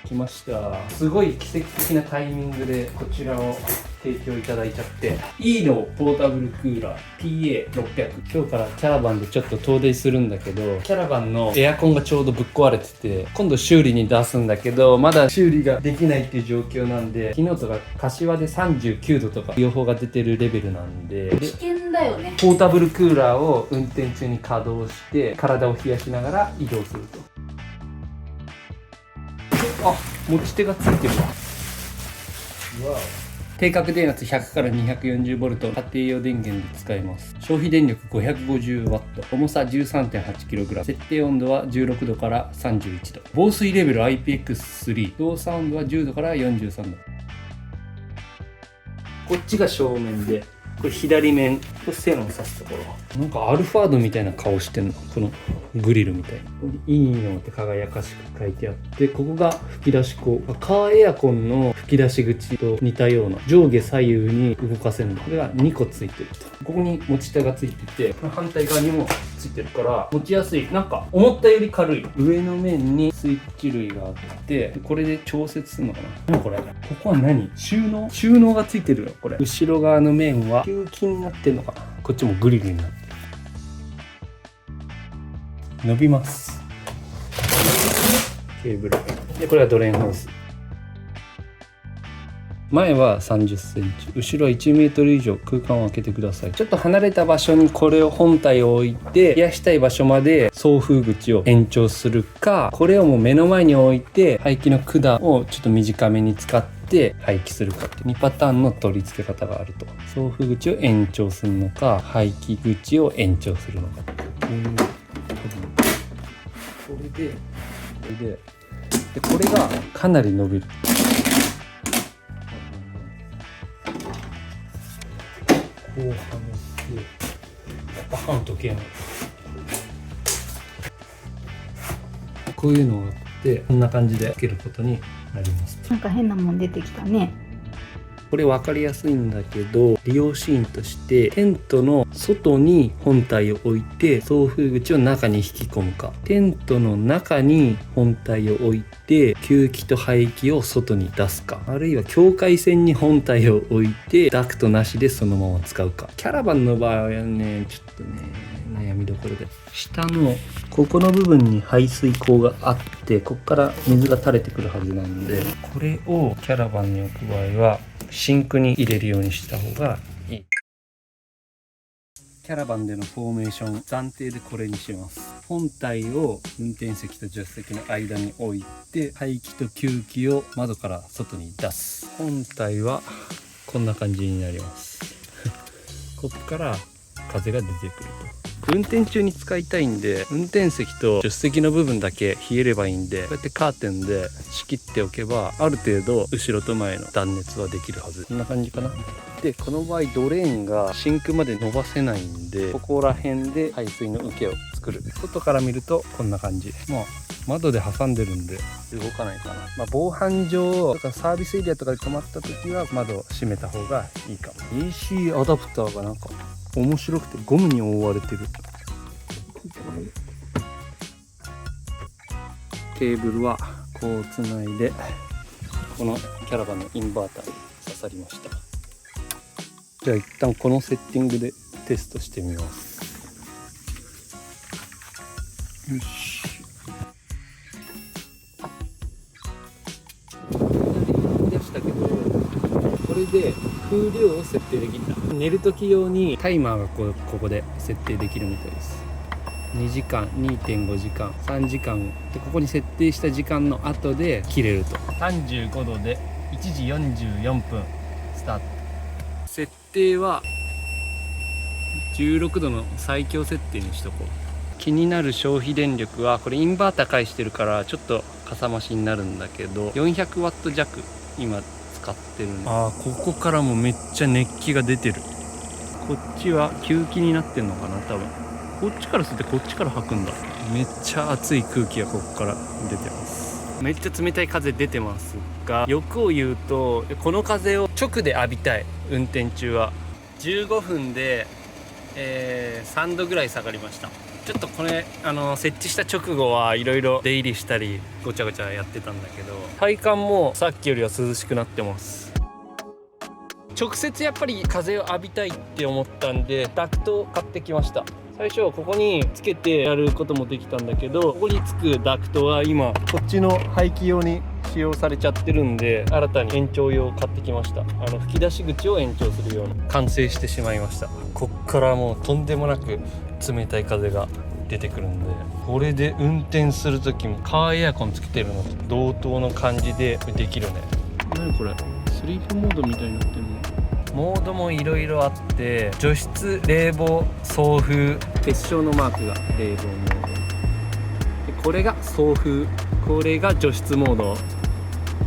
来ました。すごい奇跡的なタイミングでこちらを提供いただいちゃって、 E のポータブルクーラー PA600、 今日からキャラバンでちょっと遠出するんだけど、キャラバンのエアコンがちょうどぶっ壊れてて、今度修理に出すんだけど、まだ修理ができないっていう状況なんで、昨日とか柏で39度とか予報が出てるレベルなんで、危険だよね。ポータブルクーラーを運転中に稼働して体を冷やしながら移動すると。あ、持ち手がついてるわ。定格電圧100から 240V 家庭用電源で使えます。消費電力 550W、 重さ 13.8kg、 設定温度は16度から31度、防水レベル IPX3、 動作温度は10度から43度。こっちが正面で、これ左面、これ線を刺すところ。なんかアルファードみたいな顔してんの、このグリルみたいな。いいのって輝かしく書いてあって、ここが吹き出し口。カーエアコンの吹き出し口と似たような、上下左右に動かせるの。これが2個ついてると。ここに持ち手がついてて、反対側にもついてるから持ちやすい。なんか思ったより軽い。上の面にスイッチ類があって、これで調節するのかな。何これ、ここは何、収納がついてるよ。これ後ろ側の面は吸気になってんのかな。こっちもグリルになってる。伸びます。ケーブルで、これはドレーンホース。前は30センチ、後ろは1メートル以上空間を空けてください。ちょっと離れた場所にこれを本体を置いて、冷やしたい場所まで送風口を延長するか、これをもう目の前に置いて排気の管をちょっと短めに使って排気するかって2パターンの取り付け方があると。送風口を延長するのか、排気口を延長するのか。これがかなり伸びる。こうはめてバカンと消えない。こういうのがあって、こんな感じでつけることになります。なんか変なもん出てきたね。これ分かりやすいんだけど、利用シーンとしてテントの外に本体を置いて送風口を中に引き込むか、テントの中に本体を置いて吸気と排気を外に出すか、あるいは境界線に本体を置いてダクトなしでそのまま使うか。キャラバンの場合はね、ちょっとね悩みどころで、下のここの部分に排水口があって、ここから水が垂れてくるはずなんで、これをキャラバンに置く場合はシンクに入れるようにした方がいい。キャラバンでのフォーメーション、暫定でこれにします。本体を運転席と助手席の間に置いて、排気と吸気を窓から外に出す。本体はこんな感じになりますここから風が出てくると。運転中に使いたいんで、運転席と助手席の部分だけ冷えればいいんで、こうやってカーテンで仕切っておけば、ある程度後ろと前の断熱はできるはず。こんな感じかな。で、この場合ドレーンがシンクまで伸ばせないんで、ここら辺で排水の受けを作る。外から見るとこんな感じ。もう窓で挟んでるんで動かないかな。防犯上とかサービスエリアとかで止まった時は窓を閉めた方がいいかも。 AC アダプターがなんか面白くてゴムに覆われてる。ケーブルはこうつないで、このキャラバンのインバーターに刺さりました。じゃあ一旦このセッティングでテストしてみます。よし。でしたけど、これで風量を設定できた。寝る時用にタイマーがここで設定できるみたいです。2時間、2.5 時間、3時間で、ここに設定した時間の後で切れると。35度で1時44分スタート。設定は16度の最強設定にしとこう。気になる消費電力は、これインバーター介してるからちょっとかさ増しになるんだけど、400ワット弱今使ってるんで。ここからもめっちゃ熱気が出てる。こっちは吸気になってんのかな多分。こっちから吸ってこっちから吐くんだ。めっちゃ熱い空気がここから出てます。めっちゃ冷たい風出てますが、欲を言うとこの風を直で浴びたい。運転中は15分で、3度ぐらい下がりました。ちょっとこれ設置した直後はいろいろ出入りしたりごちゃごちゃやってたんだけど、体感もさっきよりは涼しくなってます。直接やっぱり風を浴びたいって思ったんでダクトを買ってきました。最初ここにつけてやることもできたんだけど、ここにつくダクトは今こっちの排気用に使用されちゃってるんで、新たに延長用を買ってきました。吹き出し口を延長するように完成してしまいました。こっからもうとんでもなく冷たい風が出てくるんで、これで運転する時もカーエアコンつけてるのと同等の感じでできるね。何これ、スリープモードみたいになってるの。モードもいろいろあって、除湿、冷房、送風、結晶のマークが冷房モードで、これが送風、これが除湿モード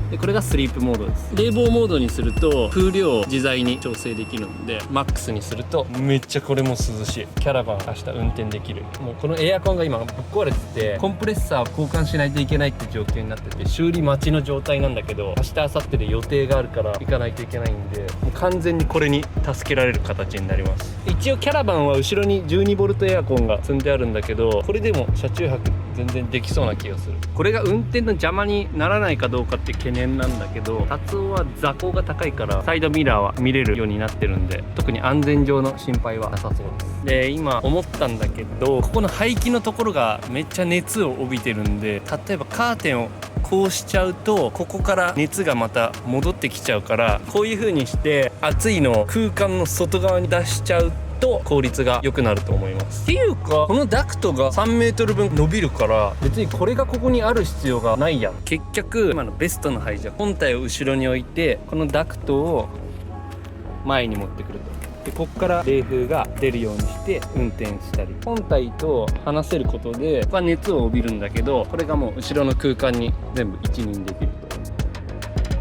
で、これがスリープモードです。冷房モードにすると風量を自在に調整できるんで、マックスにするとめっちゃこれも涼しい。キャラバン明日運転できる。もうこのエアコンが今ぶっ壊れてて、コンプレッサー交換しないといけないって状況になってて、修理待ちの状態なんだけど、明日明後日で予定があるから行かないといけないんで、もう完全にこれに助けられる形になります。一応キャラバンは後ろに 12V エアコンが積んであるんだけど、これでも車中泊全然できそうな気がする。これが運転の邪魔にならないかどうかって懸念なんだけど、達夫は座高が高いからサイドミラーは見れるようになってるんで、特に安全上の心配はなさそうです。で、今思ったんだけど、ここの排気のところがめっちゃ熱を帯びてるんで、例えばカーテンをこうしちゃうとここから熱がまた戻ってきちゃうから、こういう風にして暑いのを空間の外側に出しちゃうと効率が良くなると思います。っていうか、このダクトが3メートル分伸びるから、別にこれがここにある必要がないやん。結局今のベストの配置は本体を後ろに置いて、このダクトを前に持ってくると。で、ここから冷風が出るようにして運転したり、本体と離せることでここは熱を帯びるんだけど、これがもう後ろの空間に全部一任できる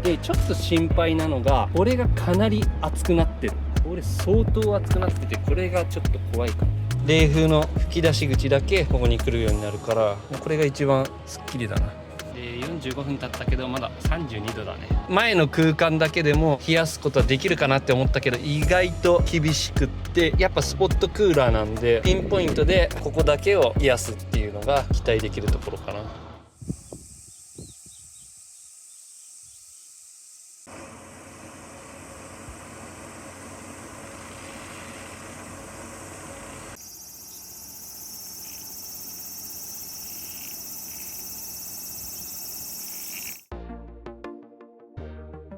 と。で、ちょっと心配なのが、これがかなり熱くなってる。これ相当熱くなってて、これがちょっと怖いかも。冷風の吹き出し口だけここに来るようになるから、これが一番スッキリだな。で、45分経ったけどまだ32度だね。前の空間だけでも冷やすことはできるかなって思ったけど、意外と厳しくって、やっぱスポットクーラーなんでピンポイントでここだけを冷やすっていうのが期待できるところかな。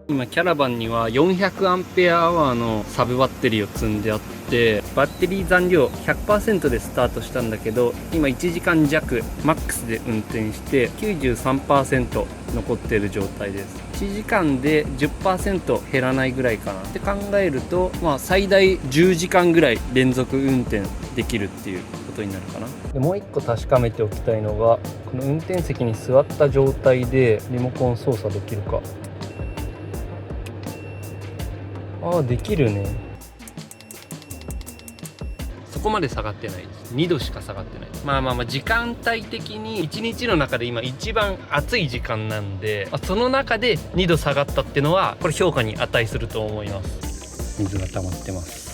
今キャラバンには 400Ah のサブバッテリーを積んであって、バッテリー残量 100% でスタートしたんだけど、今1時間弱マックスで運転して 93% 残っている状態です。1時間で 10% 減らないぐらいかなって考えると、最大10時間ぐらい連続運転できるっていうことになるかな。で、もう一個確かめておきたいのが、この運転席に座った状態でリモコン操作できるか。できるね。そこまで下がってないです。2度しか下がってない。時間帯的に1日の中で今一番暑い時間なんで、その中で2度下がったっていうのはこれ評価に値すると思います。水が溜まってます。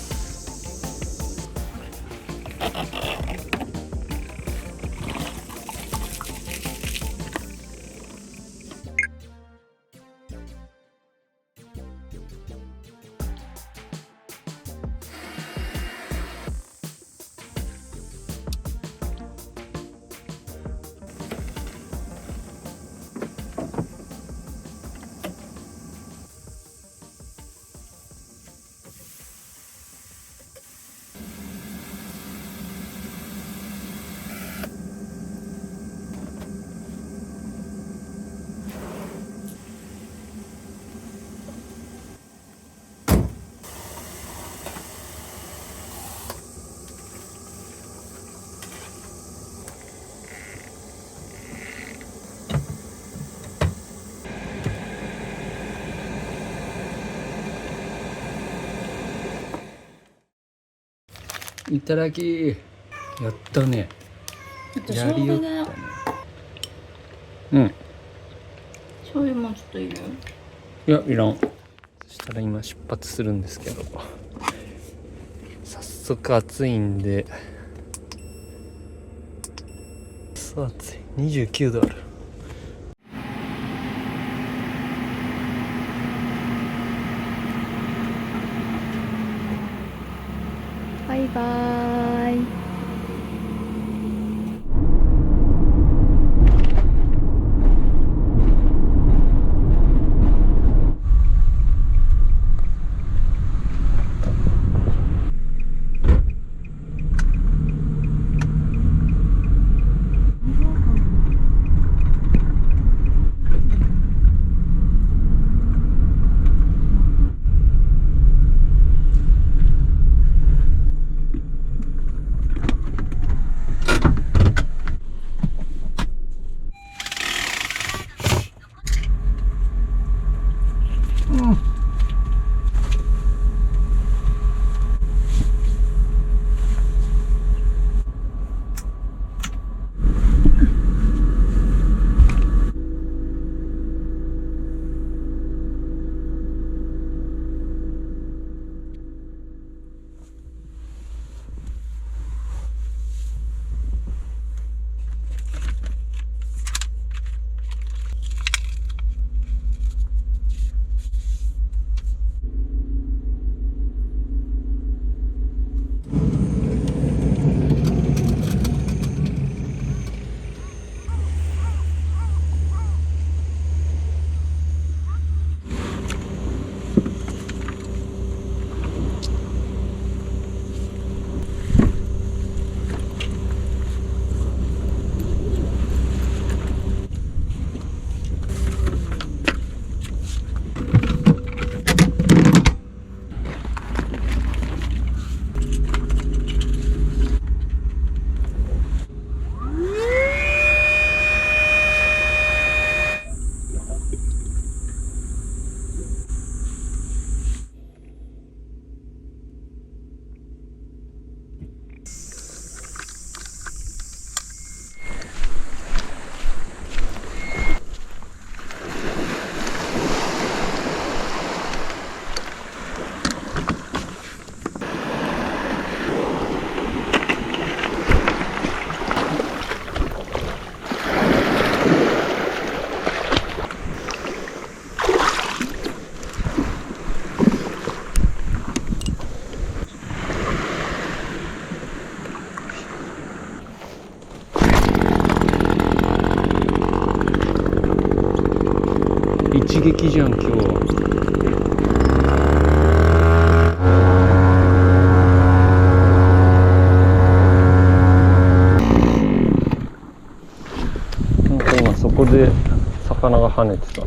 いただき。やったね。あとや生姜がりよったね。うん。醤油もちょっといる。いや、いらん。そしたら今出発するんですけど、早速暑いんで、そう暑い。29度ある。バイバーイ。一撃じゃん今日は。なんか今そこで魚が跳ねてた。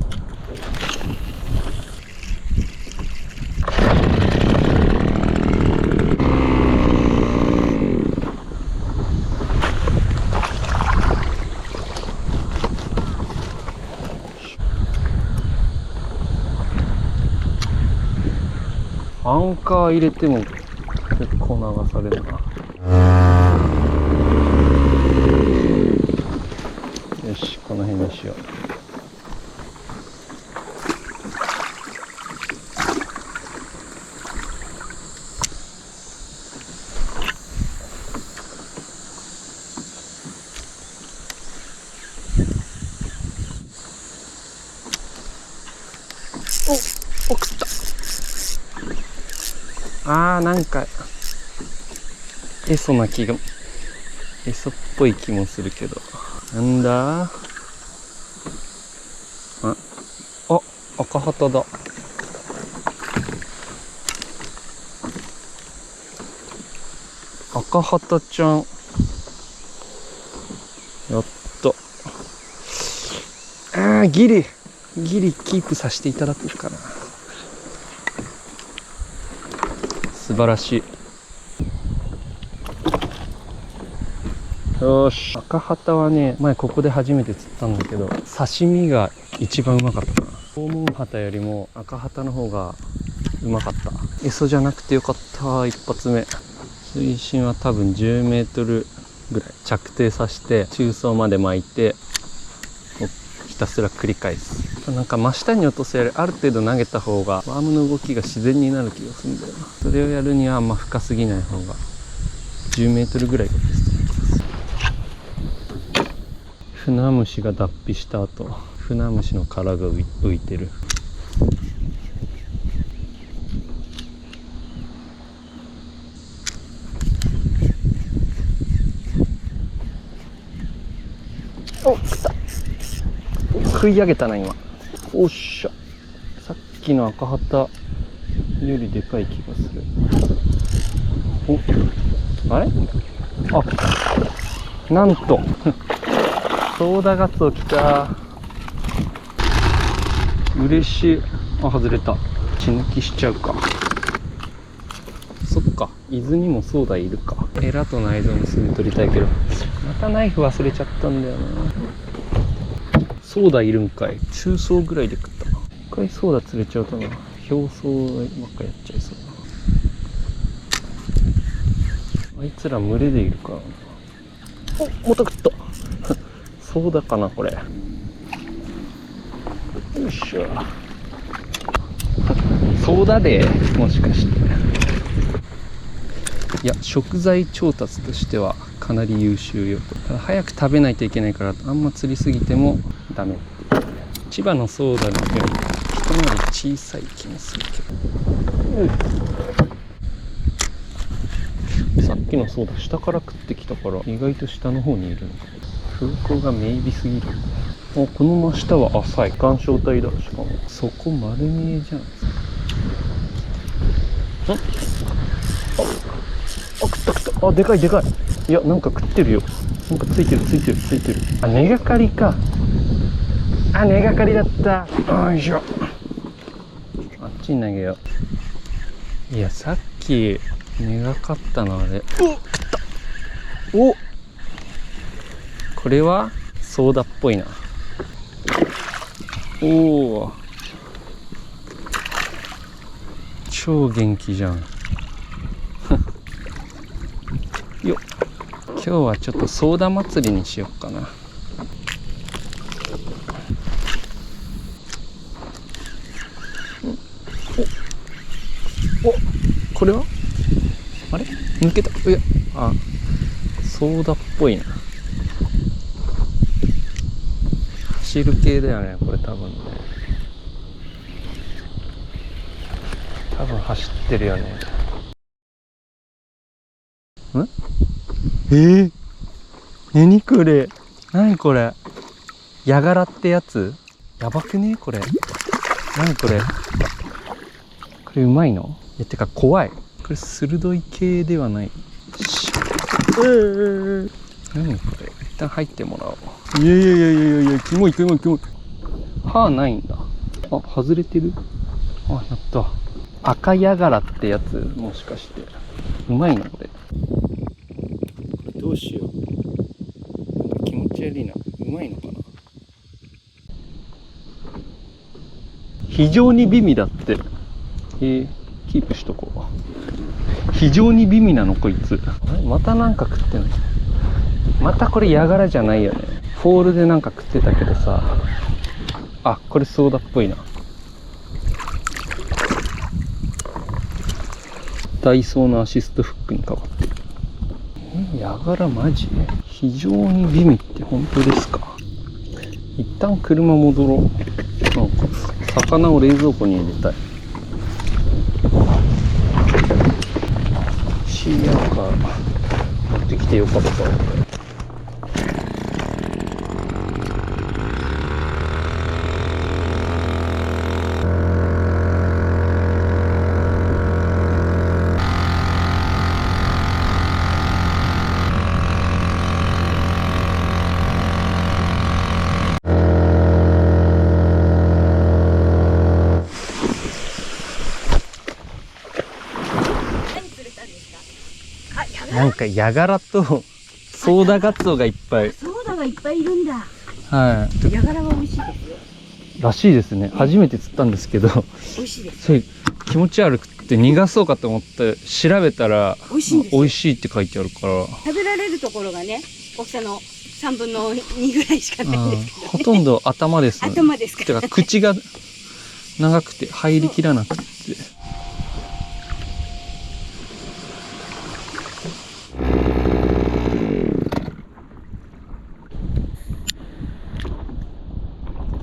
アンカー入れても結構流されるな。よし、この辺にしよう。お、送った。なんかエソな気が、エソっぽい気もするけど、なんだ。赤旗だ。赤旗ちゃん、やった。ギリキープさせていただこうかな。素晴らしい。よし、赤旗はね、前ここで初めて釣ったんだけど、刺身が一番うまかったかな。黄門旗よりも赤旗の方がうまかった。エソじゃなくてよかった。一発目。水深は多分10メートルぐらい着底させて中層まで巻いてひたすら繰り返す。なんか真下に落とすよりある程度投げた方がワームの動きが自然になる気がするんだよな。それをやるにはあんま深すぎない方が10メートルぐらいがベストな気がする。船虫が脱皮した後、船虫の殻が浮いてる。おっ、来た。食い上げたな今。おっしゃ。さっきの赤旗よりでかい気がする。お、あれ？あ、なんとソーダガツオ来た。嬉しい。あ、外れた。血抜きしちゃうか。そっか、伊豆にもソーダいるか。エラと内臓もすぐ取りたいけど、またナイフ忘れちゃったんだよな。ソーダいるんかい。中層ぐらいで食ったな。一回ソーダ釣れちゃうとな、表層ばっかやっちゃいそうだな。あいつら群れでいるからな。お、また食ったソーダかなこれ。よいしょ。ソーダでもしかして。いや、食材調達としてはかなり優秀よ。ただ早く食べないといけないから、あんま釣りすぎてもダメっていう。千葉のソーダのより一回り小さい気もするけど、さっきのソーダ下から食ってきたから意外と下の方にいるのか。風向が明媚すぎる。あ、この真下は浅い岩礁帯だ。しかもそこ丸見えじゃん。食ったあ、でかいでかい。いや、なんか食ってるよ。なんかついてる。あ、根がかりか。あ、根がかりだった。よいしょ。あっちに投げよう。いや、さっき根がかったのあれ。お、これはソーダっぽいな。おお、超元気じゃんよっ、今日はちょっとソーダ祭りにしよっかな。お、これはあれ抜けた。いや、あ、ソーダっぽいな。走る系だよねこれ多分ね。多分走ってるよね。何これ。何これ。ヤガラってやつやばくねこれ。何これ。これうまいの？いや、てか怖い。これ鋭い系ではない。何これ。一旦入ってもらおう。いや、キモい。歯ないんだ。あ、外れてる。あ、やった。赤ヤガラってやつ、もしかして。うまいなこれ。どうしよう。なんか気持ち悪いな。うまいのかな。非常に美味だって。キープしとこう。非常に美味なのこいつ。あれまたなんか食ってんの。またこれヤガラじゃないよね。フォールでなんか食ってたけどさ。あ、これソーダっぽいな。ダイソーのアシストフックに変わってる。ヤガラマジ？非常に美味って本当ですか？一旦車戻ろう。なんか魚を冷蔵庫に入れたい。シーアーカー持ってきてよかった。なんかヤガラとソーダガツオがいっぱい。ソーダがいっぱいいるんだ。はい。ヤガラは美味しいですよ。らしいですね。初めて釣ったんですけど、美味しいです。それ気持ち悪くで逃がそうかと思って調べたら美味しいんですよ。美味しいって書いてあるから食べられるところがね、大きさの3分の2ぐらいしかないんですけど、ね、ほとんど頭ですね。頭ですか。てか口が長くて入りきらなくて。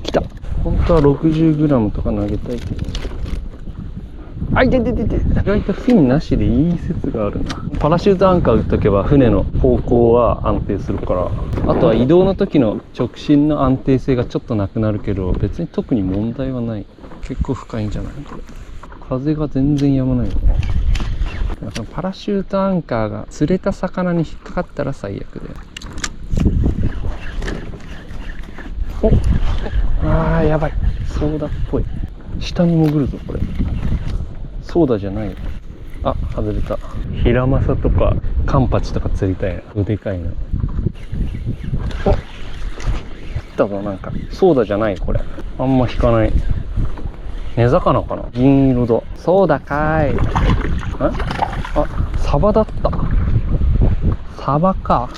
来た。本当は 60g とか投げたいけど。あ、いてててて。意外とフィンなしでいい説があるな。パラシュートアンカー打っとけば船の方向は安定するから。あとは移動の時の直進の安定性がちょっとなくなるけど、別に特に問題はない。結構深いんじゃないこれ。風が全然止まないよね。だからパラシュートアンカーが釣れた魚に引っかかったら最悪で。お、あーやばい。ソーダっぽい。下に潜るぞこれ。ソーダじゃない。あ、外れた。ヒラマサとかカンパチとか釣りたいな。でかいな。お、来たぞ。なんかソーダじゃないこれ。あんま引かない。根魚かな。銀色だ。そうだかーい。あ、サバだった。サバか。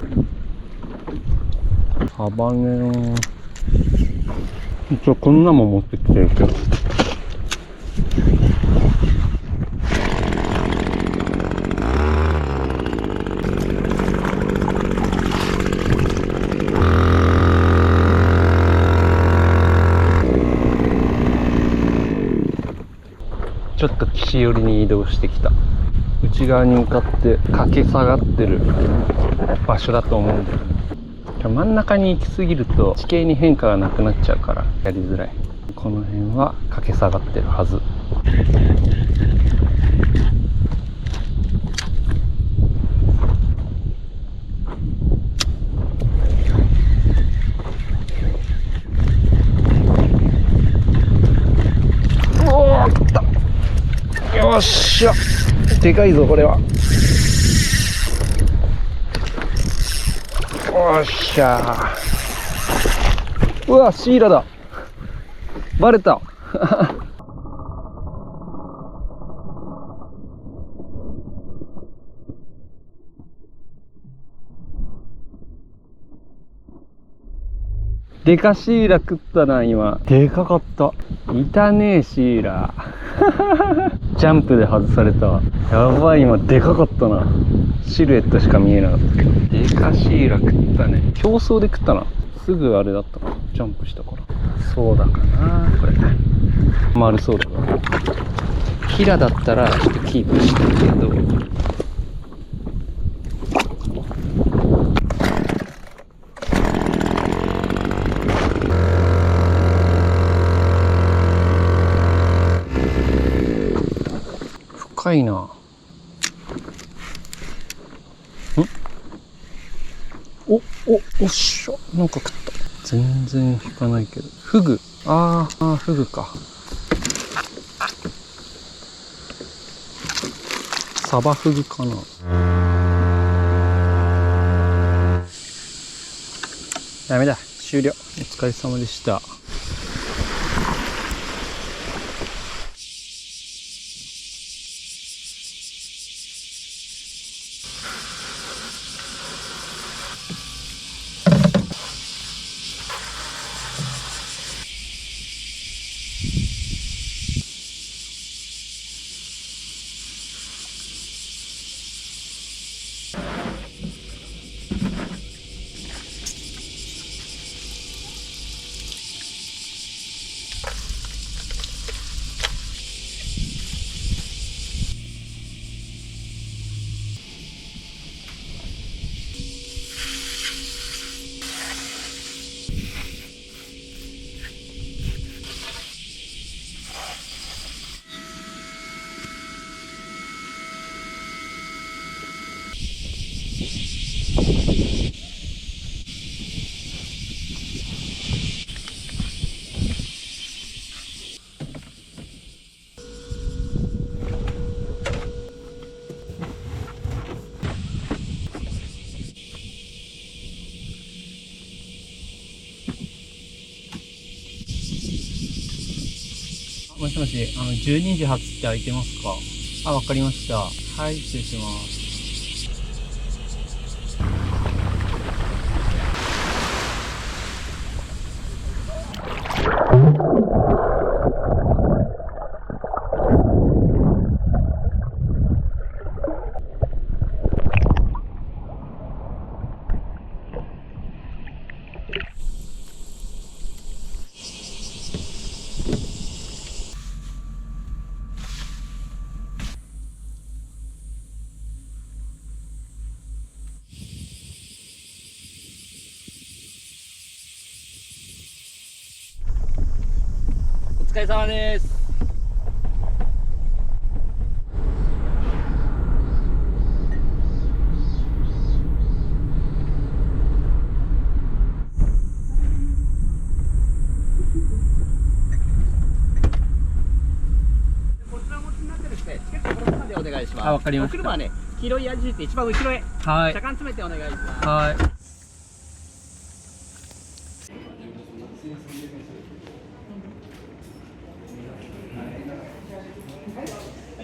サバね。一応こんなもん持ってきてるけど。ちょっと岸寄りに移動してきた。内側に向かって駆け下がってる場所だと思うんだよね。真ん中に行き過ぎると地形に変化がなくなっちゃうからやりづらい。この辺は駆け下がってるはず。おー、来た。よっしゃ、でかいぞこれは。よっしゃー。うわ、シイラだ。バレた。でかシイラ食ったな今。でかかった。いたねえシイラ。ジャンプで外されたわ。やばい、今でかかったな。シルエットしか見えなかったけど。でかシイラ食ったね。競争で食ったな。すぐあれだったな。ジャンプしたから。そうだかなこれ。丸そうだな。ヒラだったらちょっとキープしたけど。深いな。おっしゃ、なんか食った。全然引かないけど。フグ。フグか。サバフグかな。ダメだ。終了。お疲れ様でした。もしもし、12時発って空いてますか？あ、わかりました。はい、失礼します。お疲れ様です。こちらお持ちになってですね、チケットこのまでお願いします。あ、わかりました。お車はね、黄色い矢印で一番後ろへ、はい。車間詰めてお願いします。はい。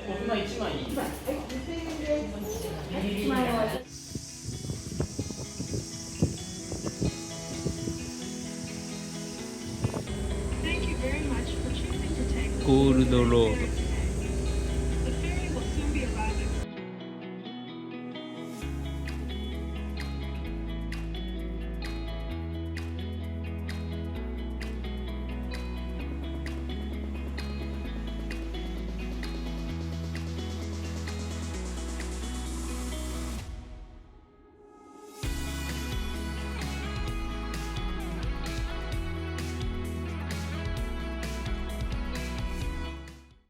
僕の1枚1枚。ゴールドロード。